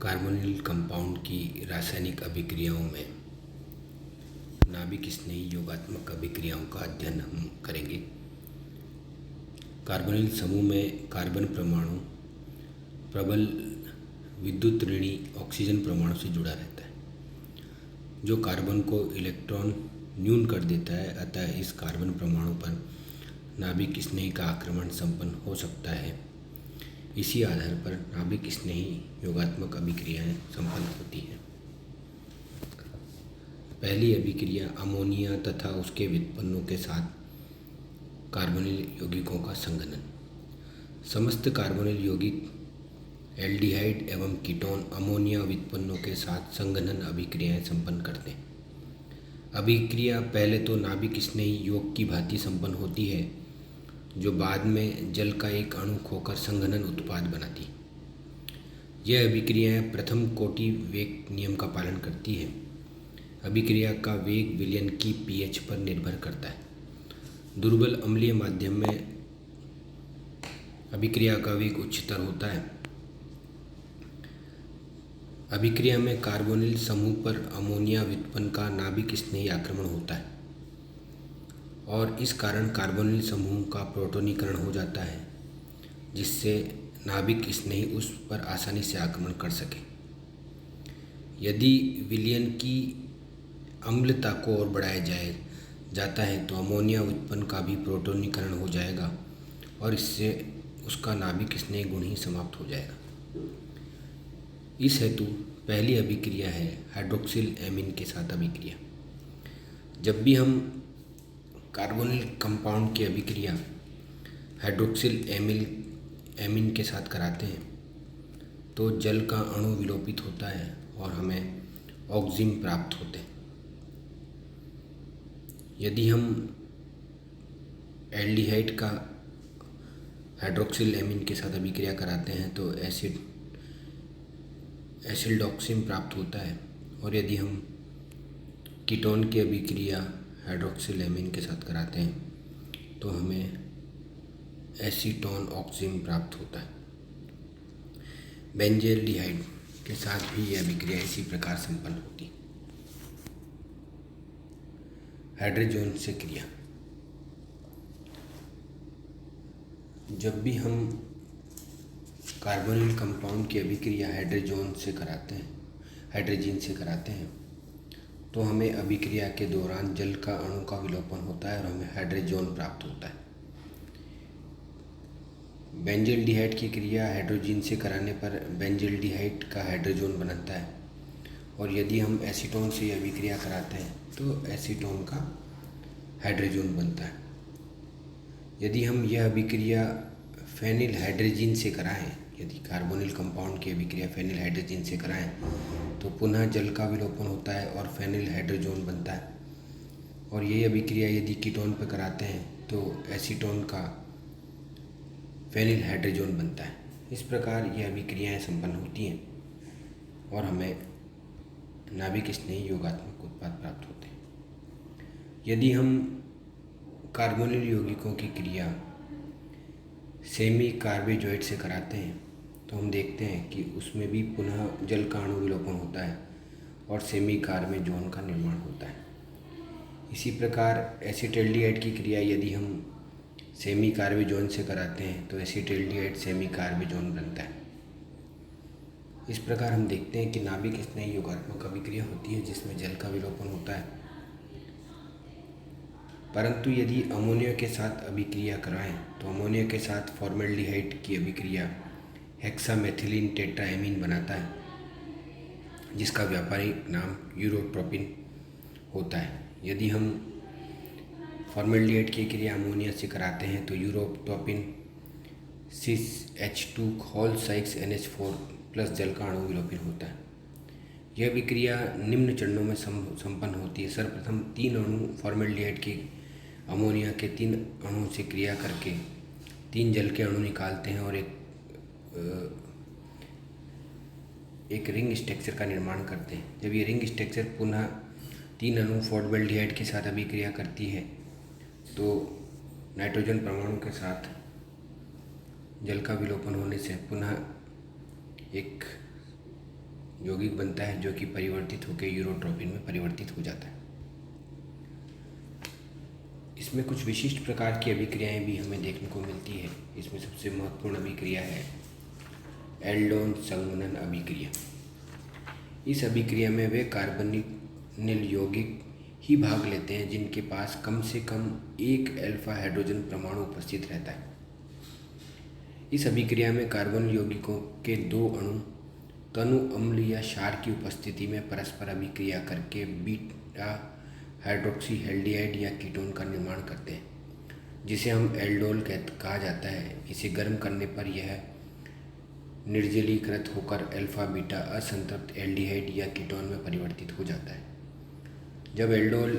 Carbonyl compound की रासायनिक अभिक्रियाओं में नाभिक स्नेही योगात्मक अभिक्रियाओं का अध्ययन हम करेंगे। कार्बोनिल समूह में कार्बन परमाणु प्रबल विद्युत ऋणी ऑक्सीजन परमाणु से जुड़ा रहता है, जो कार्बन को इलेक्ट्रॉन न्यून कर देता है। अतः इस कार्बन परमाणु पर नाभिक स्नेही का आक्रमण संपन्न हो सकता है। इसी आधार पर नाभिक स्नेही योगात्मक अभिक्रियाएं संपन्न होती हैं। पहली अभिक्रिया अमोनिया तथा उसके व्युत्पन्नों के साथ कार्बोनिल यौगिकों का संघनन। समस्त कार्बोनिल यौगिक एल्डिहाइड एवं कीटोन अमोनिया व्युत्पन्नों के साथ संघनन अभिक्रियाएं संपन्न करते हैं। अभिक्रिया पहले तो नाभिक स्नेही योग की भांति संपन्न होती है, जो बाद में जल का एक अणु खोकर संघनन उत्पाद बनाती। यह अभिक्रियाएं प्रथम कोटि वेग नियम का पालन करती है। अभिक्रिया का वेग विलयन की पीएच पर निर्भर करता है। दुर्बल अम्लीय माध्यम में अभिक्रिया का वेग उच्चतर होता है। अभिक्रिया में कार्बोनिल समूह पर अमोनिया व्युत्पन्न का नाभिक स्नेही आक्रमण होता है और इस कारण कार्बोनिल समूह का प्रोटोनीकरण हो जाता है, जिससे नाभिक स्नेही उस पर आसानी से आक्रमण कर सके। यदि विलयन की अम्लता को और बढ़ाया जाता है तो अमोनिया व्युत्पन्न का भी प्रोटोनीकरण हो जाएगा और इससे उसका नाभिक स्नेही गुण ही समाप्त हो जाएगा। इस हेतु पहली अभिक्रिया है हाइड्रोक्सिल एमीन के साथ अभिक्रिया। जब भी हम कार्बोनिल कंपाउंड की अभिक्रिया हाइड्रोक्सिल एमीन के साथ कराते हैं तो जल का अणु विलोपित होता है और हमें ऑक्सीजन प्राप्त होते हैं। यदि हम एल्डिहाइड का हाइड्रोक्सिल एमीन के साथ अभिक्रिया कराते हैं तो एसिडॉक्सिन प्राप्त होता है, और यदि हम कीटोन की अभिक्रिया हाइड्रोक्सिल एमीन के साथ कराते हैं तो हमें एसीटोन ऑक्सीजन प्राप्त होता है। बेंजल्डिहाइड के साथ भी यह अभिक्रिया इसी प्रकार संपन्न होती है। हाइड्रोजन से क्रिया। जब भी हम कार्बोनिल कंपाउंड की अभिक्रिया हाइड्रोजन से कराते हैं तो हमें अभिक्रिया के दौरान जल का अणु का विलोपन होता है और हमें हाइड्रोजन प्राप्त होता है। बेंजल्डिहाइड की क्रिया हाइड्रोजन से कराने पर बेंजल्डिहाइड का हाइड्रोजन बनता है, और यदि हम एसीटोन से यह अभिक्रिया कराते हैं तो एसीटोन का हाइड्रोजन बनता है। यदि हम यह अभिक्रिया फेनिल हाइड्रोजन से कराएं, यदि कार्बोनिल कंपाउंड की अभिक्रिया फेनिल हाइड्रोजन से कराएं तो पुनः जल का विलोपन होता है और फेनिल हाइड्रोजन बनता है। और यही अभिक्रिया यदि कीटोन पर कराते हैं तो एसीटोन का फेनिल हाइड्रोजन बनता है। इस प्रकार यह अभिक्रियाएं संपन्न होती हैं और हमें नाभिक स्नेही योगात्मक उत्पाद प्राप्त होते हैं। यदि हम कार्बोनिल यौगिकों की क्रिया सेमी कार्बेजोइड से कराते हैं तो हम देखते हैं कि उसमें भी पुनः जल का अणु विलोपन होता है और सेमी कार्बेजोन का निर्माण होता है। इसी प्रकार एसिटल्डिहाइड की क्रिया यदि हम सेमी कार्बेजोन से कराते हैं तो एसिटल्डिहाइड सेमी कार्बेजोन बनता है। इस प्रकार हम देखते हैं कि नाभिक स्नेही योगात्मक अभिक्रिया होती है जिसमें जल का विलोपन होता है। परंतु यदि अमोनिया के साथ अभिक्रिया कराएं तो अमोनिया के साथ फॉर्मेल्डिहाइड की अभिक्रिया हेक्सामेथिलीन टेट्राएमीन बनाता है, जिसका व्यापारिक नाम यूरोट्रोपिन होता है। यदि हम फॉर्मेल्डिहाइड की क्रिया अमोनिया से कराते हैं तो यूरोट्रोपिन CH2 6NH4 प्लस जल का अणु विलोपित होता है। यह अभिक्रिया निम्न चरणों में संपन्न होती है। सर्वप्रथम 3 अणु फॉर्मेल्डिहाइड के अमोनिया के 3 अणुओं से क्रिया करके 3 जल के अणु निकालते हैं और एक रिंग स्ट्रक्चर का निर्माण करते हैं। जब ये रिंग स्ट्रक्चर पुनः 3 अणु फॉर्मेल्डिहाइड के साथ अभिक्रिया करती है तो नाइट्रोजन परमाणु के साथ जल का विलोपन होने से पुनः एक यौगिक बनता है जो कि परिवर्तित होकर यूरोट्रोपिन में परिवर्तित हो जाता है। इसमें कुछ विशिष्ट प्रकार की अभिक्रियाएं भी हमें देखने को मिलती है। इसमें सबसे महत्वपूर्ण अभिक्रिया है एल्डोन संघनन अभिक्रिया। इस अभिक्रिया में वे कार्बोनिल यौगिक ही भाग लेते हैं जिनके पास कम से कम एक अल्फा हाइड्रोजन परमाणु उपस्थित रहता है। इस अभिक्रिया में कार्बोनिल यौगिकों के दो अणु तनु अम्ल या क्षार की उपस्थिति में परस्पर अभिक्रिया करके बीटा हाइड्रोक्सी एल्डिहाइड या कीटोन का निर्माण करते हैं, जिसे हम एल्डोल कहा जाता है। इसे गर्म करने पर यह निर्जलीकृत होकर अल्फा बीटा असंतृप्त एल्डिहाइड या कीटोन में परिवर्तित हो जाता है। जब एल्डोल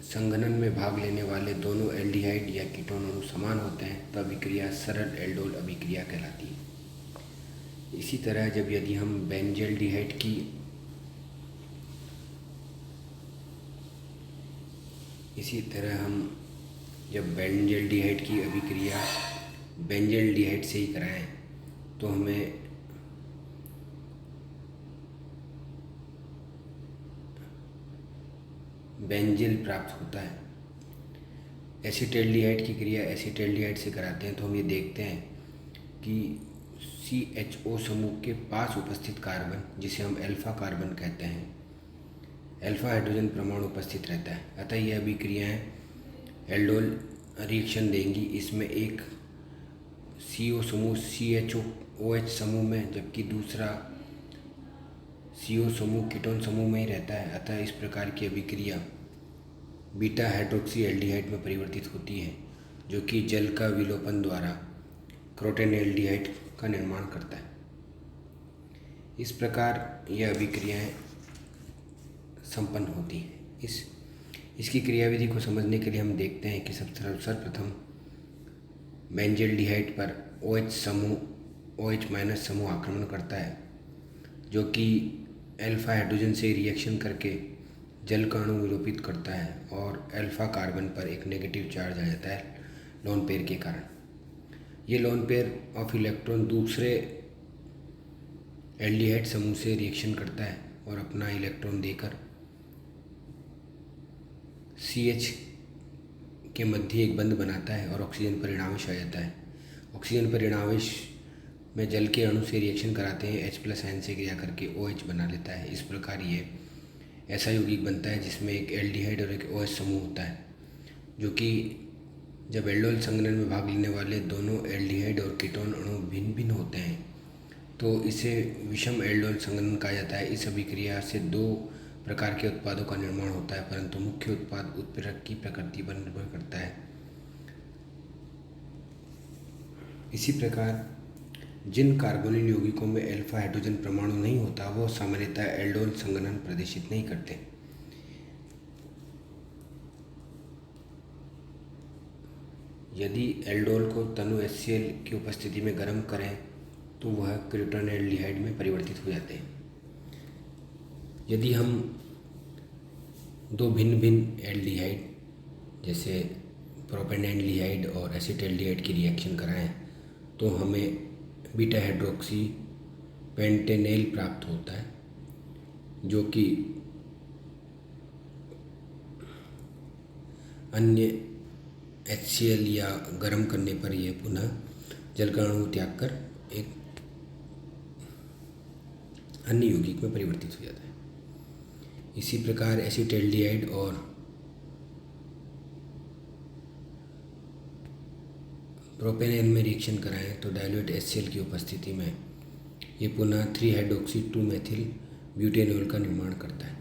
संघनन में भाग लेने वाले दोनों एल्डिहाइड या कीटोन अणु समान होते हैं तो अभिक्रिया सरल एल्डोल अभिक्रिया कहलाती है। इसी तरह यदि हम बेंजल्डिहाइड की अभिक्रिया बेंजल्डिहाइड से ही कराएं तो हमें बेंजिल प्राप्त होता है। एसीटल्डिहाइड की क्रिया एसीटल्डिहाइड से कराते हैं तो हम ये देखते हैं कि CHO समूह के पास उपस्थित कार्बन, जिसे हम अल्फा कार्बन कहते हैं, अल्फा हाइड्रोजन परमाणु उपस्थित रहता है। अतः यह अभिक्रियाएं एल्डोल रिएक्शन देंगी। इसमें एक CO समूह CHOOH समूह में जबकि दूसरा CO समूह कीटोन समूह में ही रहता है। अतः इस प्रकार की अभिक्रिया बीटा हाइड्रोक्सी एल्डिहाइड में परिवर्तित होती है, जो कि जल का विलोपन द्वारा क्रोटेन एल्डिहाइड का निर्माण करता है। इस प्रकार यह अभिक्रियाएं संपन्न होती हैं। इसकी क्रियाविधि को समझने के लिए हम देखते हैं कि सर्वप्रथम बेंजल्डिहाइड पर OH समूह आक्रमण करता है, जो कि अल्फा हाइड्रोजन से रिएक्शन करके जल का अणु विलोपित करता है और अल्फा कार्बन पर एक नेगेटिव चार्ज आ जाता है लोन पेयर के कारण। ये लोन पेयर ऑफ इलेक्ट्रॉन दूसरे एल्डिहाइड समूह से रिएक्शन करता है और अपना इलेक्ट्रॉन देकर CH के मध्य एक बंध बनाता है और ऑक्सीजन परिणाविश आ जाता है। ऑक्सीजन परिणाविश में जल के अणु से रिएक्शन कराते हैं, H+ आयन से क्रिया करके OH बना लेता है। इस प्रकार ये ऐसा यौगिक बनता है जिसमें एक एल्डिहाइड और एक OH समूह होता है, जो कि जब एल्डोल संघनन में भाग लेने वाले दोनों एल्डिहाइड और कीटोन अणु भिन्न भिन्न होते हैं तो इसे विषम एल्डोल संघनन कहा जाता है। इस अभिक्रिया से दो प्रकार के उत्पादों का निर्माण होता है, परंतु मुख्य उत्पाद उत्प्रेरक की प्रकृति पर निर्भर करता है। इसी प्रकार जिन कार्बोनिल यौगिकों में अल्फा हाइड्रोजन परमाणु नहीं होता वो सामान्यतः एल्डोल संघनन प्रदर्शित नहीं करते। यदि एल्डोल को तनु HCl की उपस्थिति में गर्म करें तो वह क्रोटोन एल्डिहाइड में परिवर्तित हो जाते हैं। यदि हम दो भिन्न भिन्न एल्डिहाइड जैसे प्रोपेनॉल्डिहाइड और एसिटल्डिहाइड की रिएक्शन कराएं तो हमें बीटा हाइड्रोक्सी पेंटेनेल प्राप्त होता है, जो कि अन्य HCl या गर्म करने पर यह पुनः जल का अणु त्याग कर एक अन्य यौगिक में परिवर्तित हो जाता है। इसी प्रकार एसिटल्डिहाइड और प्रोपेनेल में रिएक्शन कराएं तो डाइल्यूट HCl की उपस्थिति में ये पुनः 3-हाइड्रोक्सी 2-मेथिल ब्यूटेनॉल का निर्माण करता है।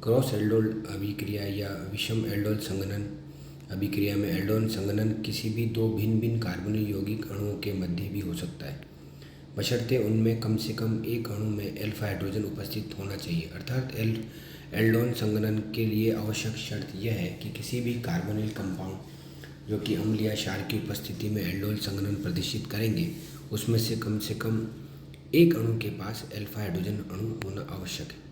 क्रॉस एल्डोल अभिक्रिया या विषम एल्डोल संघनन अभिक्रिया में एल्डोल संघनन किसी भी दो भिन्न भिन्न कार्बोनिल यौगिक अणुओं के मध्य भी हो सकता है, बशर्ते उनमें कम से कम एक अणु में अल्फा हाइड्रोजन उपस्थित होना चाहिए। अर्थात एल्डोल संघनन के लिए आवश्यक शर्त यह है कि किसी भी कार्बोनिल कंपाउंड जो कि अम्ल या क्षार की उपस्थिति में एल्डोल संघनन प्रदर्शित करेंगे उसमें से कम एक अणु के पास अल्फा हाइड्रोजन अणु होना आवश्यक है।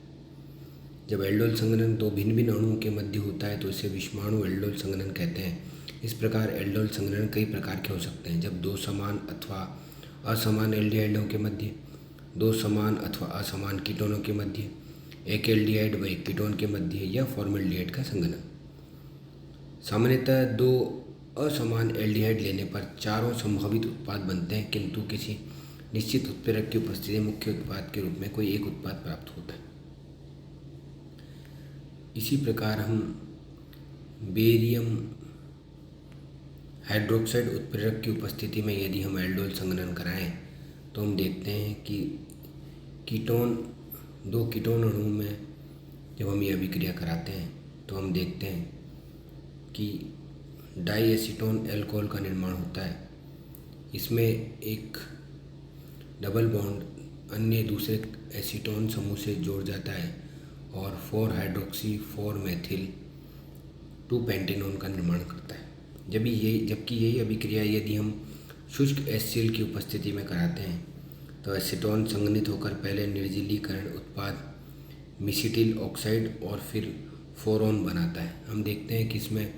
जब एल्डोल संघनन दो भिन्न भिन्न अणुओं के मध्य होता है तो इसे विषमाणु एल्डोल संघनन कहते हैं। इस प्रकार एल्डोल संघनन कई प्रकार के हो सकते हैं। जब दो समान अथवा असमान एल्डिहाइडों के मध्य, दो समान अथवा असमान कीटोनों के मध्य, एक एल्डिहाइड व एक कीटोन के मध्य, या फॉर्मेल्डिहाइड का संघनन। सामान्यतः दो असमान एल्डिहाइड लेने पर चारों संभावित उत्पाद बनते हैं, किंतु किसी निश्चित उत्प्रेरक की उपस्थिति में मुख्य उत्पाद के रूप में कोई एक उत्पाद प्राप्त होता है। इसी प्रकार हम बेरियम हाइड्रोक्साइड उत्प्रेरक की उपस्थिति में यदि हम एल्डोल संघनन कराएं तो हम देखते हैं कि दो कीटोन अणुओं में जब हम ये अभिक्रिया कराते हैं तो हम देखते हैं कि डाईएसीटोन एल्कोहल का निर्माण होता है। इसमें एक डबल बॉन्ड अन्य दूसरे एसीटोन समूह से जोड़ जाता है और 4 हाइड्रोक्सी 4 मेथिल 2 पेंटेनोन का निर्माण करता है। जबकि यही अभिक्रिया यदि हम शुष्क HCl की उपस्थिति में कराते हैं तो एसीटोन संघनित होकर पहले निर्जलीकरण उत्पाद मिसिटिल ऑक्साइड और फिर फोरोन बनाता है। हम देखते हैं कि इसमें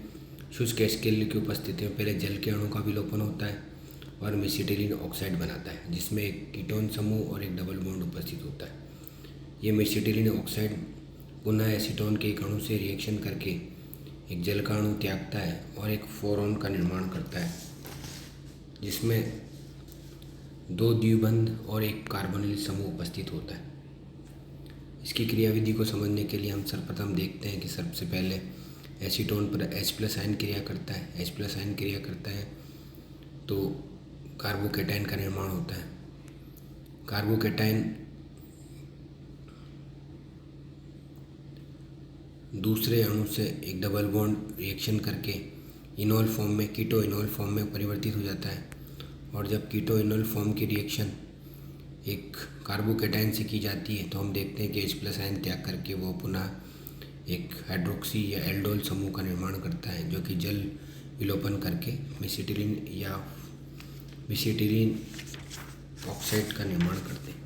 शुष्क HCl की उपस्थिति में पहले जल के अणु का विलोपन होता है और मिसिटिलिन ऑक्साइड बनाता है, जिसमें एक कीटोन समूह और एक डबल बॉन्ड उपस्थित होता है। ये मिसिटिलिन ऑक्साइड पुनः एसीटोन के एक अणु से रिएक्शन करके एक जल का अणु त्यागता है और एक फोरोन का निर्माण करता है, जिसमें 2 द्विबंध और एक कार्बोनिल समूह उपस्थित होता है। इसकी क्रियाविधि को समझने के लिए हम सर्वप्रथम देखते हैं कि सबसे पहले एसीटोन पर H+ आयन क्रिया करता है। H+ आयन क्रिया करता है तो कार्बोकेटाइन का निर्माण होता है। कार्बोकेटाइन दूसरे अणु से एक डबल बॉन्ड रिएक्शन करके इनोल फॉर्म में कीटो इनोल फॉर्म में परिवर्तित हो जाता है, और जब कीटो इनोल फॉर्म की रिएक्शन एक कार्बोकेटाइन से की जाती है तो हम देखते हैं कि H+ आयन त्याग करके वो पुनः एक हाइड्रोक्सी या एल्डोल समूह का निर्माण करता है, जो कि जल विलोपन करके मिसिटिलिन ऑक्साइड का निर्माण करते हैं।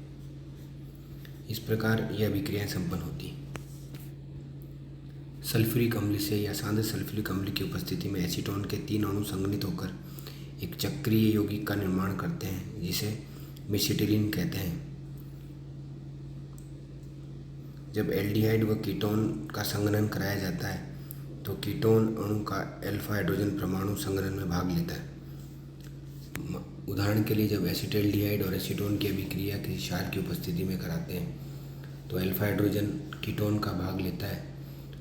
इस प्रकार यह अभिक्रियाएं संपन्न होती हैं। सल्फ्यूरिक अम्ल से या सांद्र सल्फ्यूरिक अम्ल की उपस्थिति में एसीटोन के 3 अणु संघनित होकर एक चक्रीय यौगिक का निर्माण करते हैं, जिसे मिसिटिलिन कहते हैं। जब एल्डिहाइड व कीटोन का संघनन कराया जाता है तो कीटोन अणु का अल्फा हाइड्रोजन परमाणु संघनन में भाग लेता है। उदाहरण के लिए जब एसिटल्डिहाइड और एसीटोन की अभिक्रिया किसी क्षार की उपस्थिति में कराते हैं तो अल्फा हाइड्रोजन कीटोन का भाग लेता है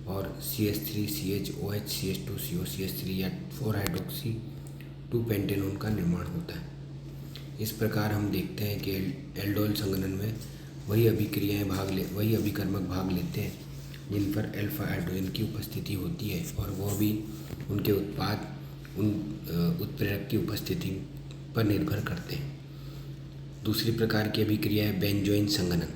और CH3CHOH CH2CO CH3 या 4 हाइड्रोक्सी 2 पेंटेनोन का निर्माण होता है। इस प्रकार हम देखते हैं कि एल्डोल संघनन में वही अभिकर्मक भाग लेते हैं जिन पर अल्फा हाइड्रोजन की उपस्थिति होती है, और वह भी उनके उत्पाद उत्प्रेरक की उपस्थिति पर निर्भर करते हैं। दूसरी प्रकार की अभिक्रिया है बेंजोइन संघनन।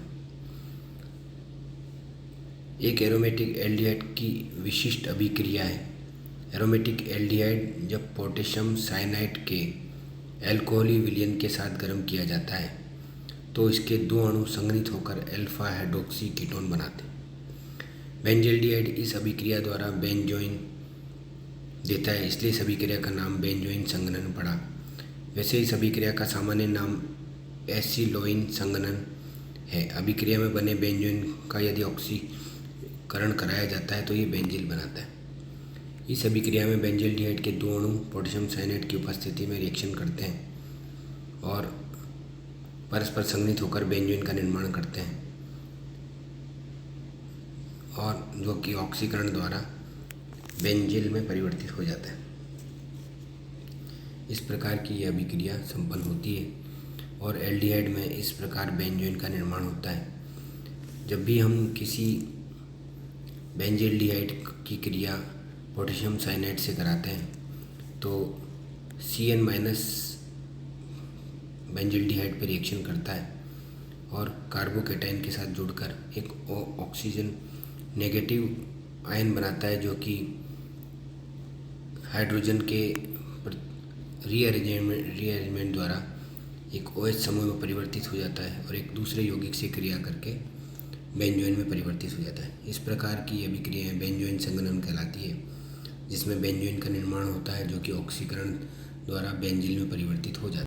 एक एरोमेटिक एल्डिहाइड की विशिष्ट अभिक्रिया है। एरोमेटिक एल्डिहाइड जब पोटेशियम साइनाइड के अल्कोहली विलयन के साथ गर्म किया जाता है तो इसके 2 अणु संघनित होकर अल्फा हाइड्रोक्सी कीटोन बनाते हैं। बेंजल्डिहाइड इस अभिक्रिया द्वारा बेंजोइन देता है, इसलिए इस अभिक्रिया का नाम बेंजोइन संघनन पड़ा। वैसे इस अभिक्रिया का सामान्य नाम एसिलोइन संघनन है। अभिक्रिया में बने बेंजोइन का यदि ऑक्सीकरण कराया जाता है तो ये बेंजिल बनाता है। इस अभिक्रिया में बेंजल्डिहाइड के 2 अणु पोटेशियम साइनाइड की उपस्थिति में रिएक्शन करते हैं और परस्पर संघनित होकर बेंजोइन का निर्माण करते हैं, और जो कि ऑक्सीकरण द्वारा बेंजिल में परिवर्तित हो जाता है। इस प्रकार की यह अभिक्रिया संपन्न होती है और एल्डिहाइड में इस प्रकार बेंजोइन का निर्माण होता है। जब भी हम किसी बेंजल्डिहाइड की क्रिया पोटेशियम साइनाइड से कराते हैं तो CN- बेंजल्डिहाइड पर रिएक्शन करता है और कार्बोकेटाइन के साथ जुड़कर एक ऑक्सीजन नेगेटिव आयन बनाता है, जो कि हाइड्रोजन के रीअरेंजमेंट द्वारा एक OH समूह में परिवर्तित हो जाता है और एक दूसरे यौगिक से क्रिया करके बेंजोइन में परिवर्तित हो जाता है। इस प्रकार की अभिक्रियाएं बेंजोइन संघनन कहलाती है, जिसमें बेंजोइन का निर्माण होता है जो कि ऑक्सीकरण द्वारा बेंजीन में परिवर्तित हो जाता है।